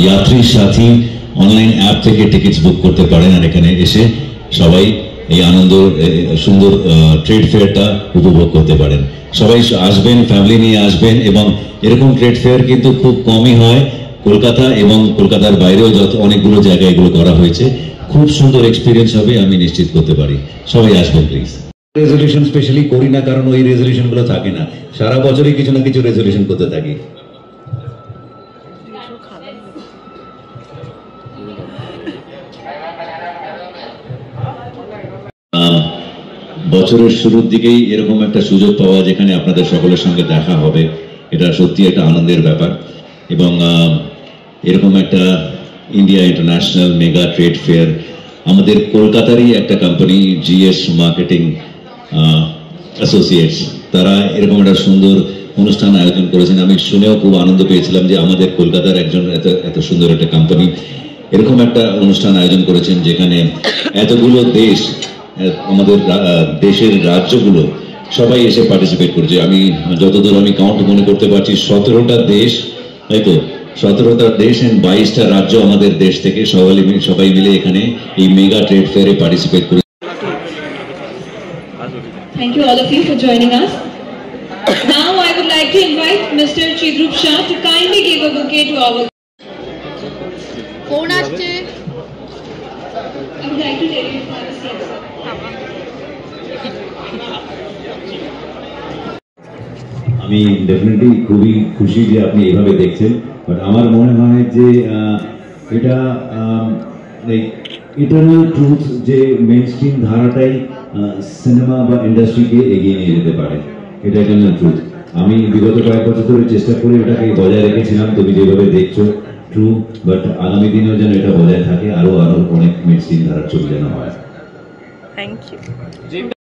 यात्री साथी online app থেকে টিকিটস বুক করতে পারেন আর এখানে এসে সবাই এই আনন্দ সুন্দর ট্রেড ফেয়ারটা উপভোগ করতে পারেন। সবাই আসবেন, ফ্যামিলি নিয়ে আসবেন এবং এরকম ট্রেড ফেয়ার কিন্তু খুব কমই হয় কলকাতা এবং কলকাতার বাইরেও যত অনেকগুলো জায়গায় এগুলো করা হয়েছে। খুব সুন্দর এক্সপেরিয়েন্স হবে আমি নিশ্চিত করতে পারি। সবাই আসবেন প্লিজ। রেজলিউশন স্পেশালি করি না কারণ ওই রেজলিউশনগুলো থাকে না, সারা বছরই কিছু না কিছু রেজলিউশন করতে থাকি। বছরের শুরুর দিকেই এরকম একটা সুযোগ পাওয়া যেখানে আপনাদের সকলের সঙ্গে দেখা হবে, এটা সত্যি একটা আনন্দের ব্যাপার। এবং এরকম একটা India international mega trade fair আমাদের কলকাতারই একটা কোম্পানি জিএস মার্কেটিং অ্যাসোসিয়েটস, তারা এরকম একটা সুন্দর অনুষ্ঠান আয়োজন করেছেন। আমি শুনেও খুব আনন্দ পেয়েছিলাম যে আমাদের কলকাতার একজন এত সুন্দর একটা কোম্পানি এরকম একটা অনুষ্ঠান আয়োজন করেছেন যেখানে এতগুলো দেশ, আমাদের দেশের রাজ্যগুলো সবাই এসে পার্টিসিপেট করছে। আমি যতদূর আমি কাউন্ট মনে করতে পারছি 17টা দেশ, তাই তো 17টা দেশ এন্ড 22টা রাজ্য আমাদের দেশ থেকে সবাই মিলে এখানে এই মেগা ট্রেড ফেয়ারে পার্টিসিপেট করে। Thank you all of you for joining us. Now I would like to invite Mr. Chidrup Shah to kindly give a bouquet to our phone আসছে। I would like to tell you for the seats. আমি definitely খুবই খুশি যে আপনি এভাবে দেখছেন, but আমার মনে হয় যে এটা ইটারনাল ট্রুথ যে মেইন স্ট্রিম ধারাটাই সিনেমা বা ইন্ডাস্ট্রিকে এগিয়ে নিয়ে যেতে পারে, এটা ইটারনাল ট্রুথ। আমি বিগত কয়েক বছর ধরে চেষ্টা করে এটাকে বজায় রেখেছিলাম, তুমি যেভাবে দেখছো ট্রু, বাট আগামী দিনেও যেন এটা বজায় থাকে, আরো অনেক মেইন স্ট্রিম ধারার ছবি যেন হয়। Thank you.